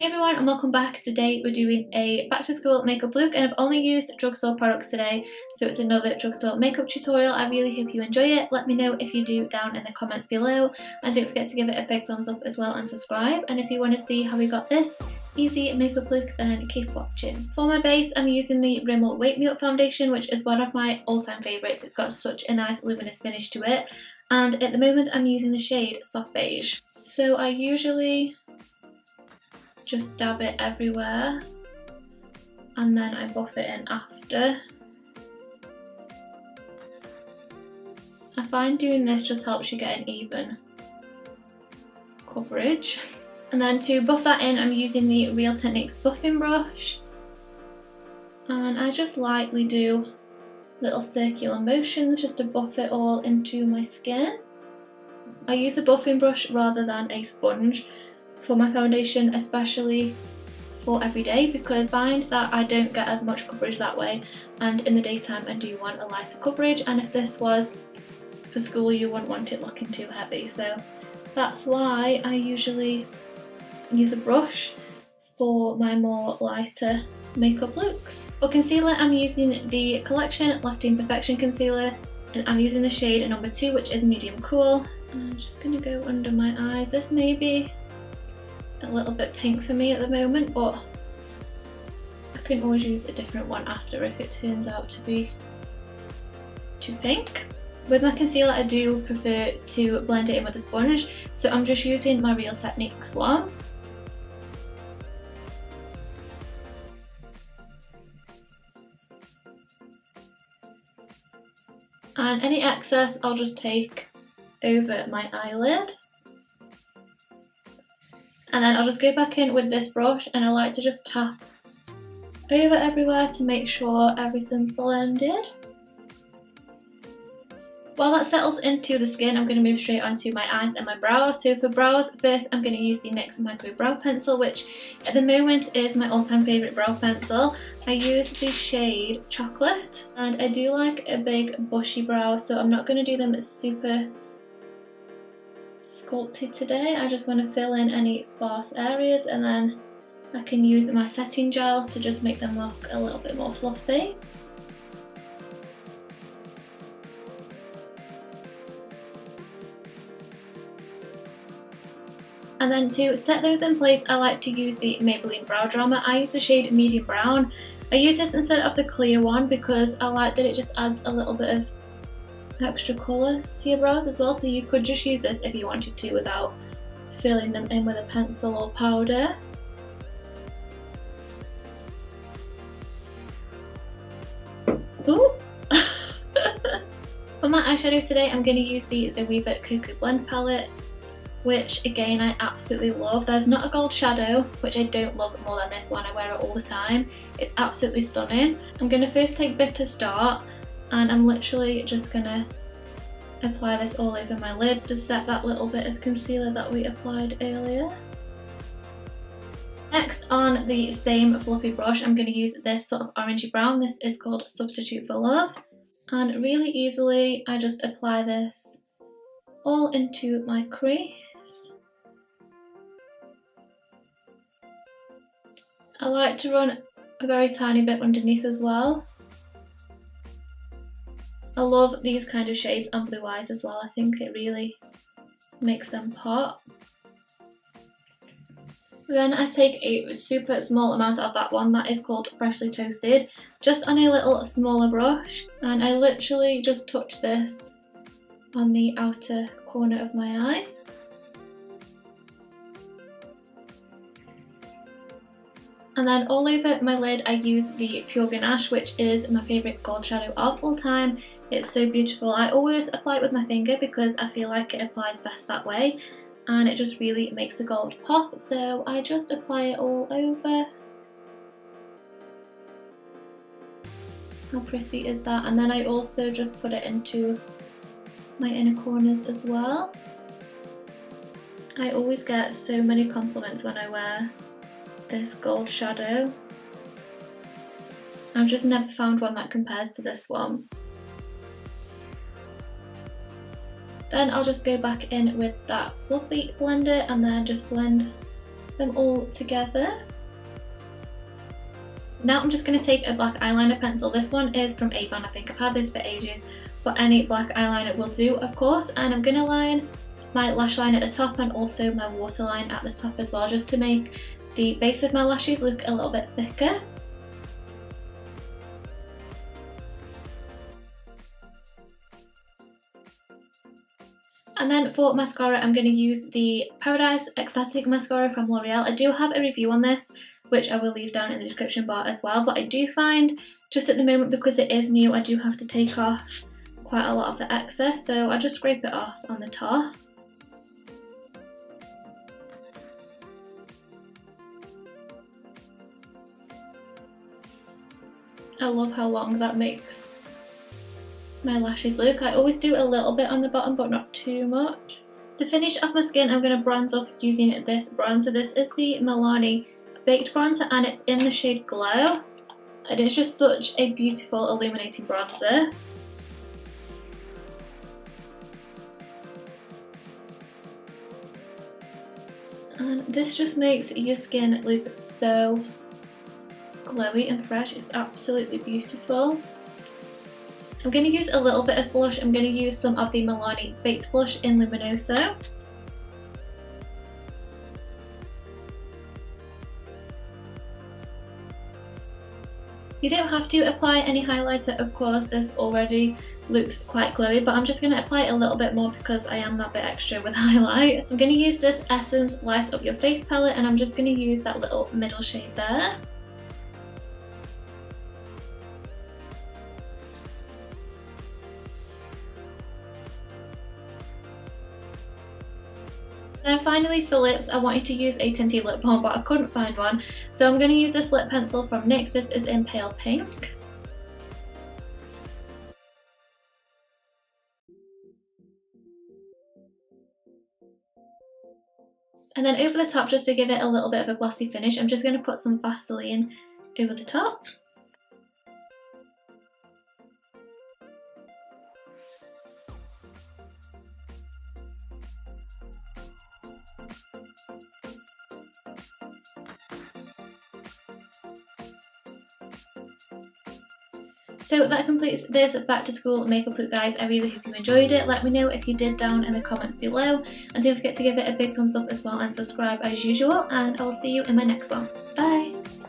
Hey everyone and welcome back. Today we're doing a back to school makeup look and I've only used drugstore products today, so it's another drugstore makeup tutorial. I really hope you enjoy it. Let me know if you do down in the comments below, and don't forget to give it a big thumbs up as well and subscribe. And if you want to see how we got this easy makeup look, then keep watching. For my base I'm using the Rimmel Wake Me Up foundation, which is one of my all-time favourites. It's got such a nice luminous finish to it, and at the moment I'm using the shade Soft Beige. So I usually just dab it everywhere and then I buff it in after. I find doing this just helps you get an even coverage. And then to buff that in, I'm using the Real Techniques buffing brush, and I just lightly do little circular motions just to buff it all into my skin. I use a buffing brush rather than a sponge for my foundation, especially for every day, because I find that I don't get as much coverage that way, and in the daytime I do want a lighter coverage, and if this was for school you wouldn't want it looking too heavy, so that's why I usually use a brush for my more lighter makeup looks. For concealer I'm using the Collection Lasting Perfection Concealer, and I'm using the shade number 2, which is medium cool. I'm just going to go under my eyes. This may be a little bit pink for me at the moment, but I can always use a different one after if it turns out to be too pink. With my concealer I do prefer to blend it in with a sponge, so I'm just using my Real Techniques one. And any excess I'll just take over my eyelid. And then I'll just go back in with this brush, and I like to just tap over everywhere to make sure everything's blended. While that settles into the skin, I'm going to move straight onto my eyes and my brows. So for brows, first I'm going to use the NYX Micro Brow Pencil, which at the moment is my all-time favourite brow pencil. I use the shade Chocolate, and I do like a big bushy brow, so I'm not going to do them super sculpted today. I just want to fill in any sparse areas, and then I can use my setting gel to just make them look a little bit more fluffy. And then to set those in place I like to use the Maybelline Brow Drama. I use the shade Medium Brown. I use this instead of the clear one because I like that it just adds a little bit of extra colour to your brows as well, so you could just use this if you wanted to without filling them in with a pencil or powder. Ooh. For my eyeshadow today I'm going to use the Zoeva Cocoa Blend palette, which again I absolutely love. There's not a gold shadow, which I don't love more than this one. I wear it all the time. It's absolutely stunning. I'm going to first take Bit to start, and I'm literally just going to apply this all over my lids to set that little bit of concealer that we applied earlier. Next, on the same fluffy brush, I'm going to use this sort of orangey brown. This is called Substitute for Love, and really easily I just apply this all into my crease. I like to run a very tiny bit underneath as well. I love these kind of shades on blue eyes as well. I think it really makes them pop. Then I take a super small amount of that one that is called Freshly Toasted, just on a little smaller brush, and I literally just touch this on the outer corner of my eye. And then all over my lid I use the Pure Ganache, which is my favourite gold shadow of all time. It's so beautiful. I always apply it with my finger because I feel like it applies best that way, and it just really makes the gold pop, so I just apply it all over. How pretty is that? And then I also just put it into my inner corners as well. I always get so many compliments when I wear this gold shadow. I've just never found one that compares to this one. Then I'll just go back in with that fluffy blender and then just blend them all together. Now I'm just going to take a black eyeliner pencil. This one is from Avon. I think I've had this for ages, but any black eyeliner will do, of course. And I'm going to line my lash line at the top and also my waterline at the top as well, just to make the base of my lashes look a little bit thicker. And then for mascara, I'm going to use the Paradise Ecstatic Mascara from L'Oreal. I do have a review on this, which I will leave down in the description bar as well. But I do find, just at the moment, because it is new, I do have to take off quite a lot of the excess. So I just scrape it off on the top. I love how long that makes my lashes look. I always do a little bit on the bottom, but not too much. To finish off my skin, I'm going to bronze up using this bronzer. This is the Milani Baked Bronzer and it's in the shade Glow. And it's just such a beautiful illuminating bronzer. And this just makes your skin look so glowy and fresh. It's absolutely beautiful. I'm going to use a little bit of blush. I'm going to use some of the Milani Baked Blush in Luminoso. You don't have to apply any highlighter, of course, this already looks quite glowy, but I'm just going to apply a little bit more because I am that bit extra with highlight. I'm going to use this Essence Light Up Your Face palette and I'm just going to use that little middle shade there. Then finally for lips, I wanted to use a tinted lip balm, but I couldn't find one. So I'm going to use this lip pencil from NYX. This is in Pale Pink. And then over the top, just to give it a little bit of a glossy finish, I'm just going to put some Vaseline over the top. So that completes this back to school makeup look, guys. I really hope you enjoyed it. Let me know if you did down in the comments below, and don't forget to give it a big thumbs up as well and subscribe as usual, and I'll see you in my next one. Bye!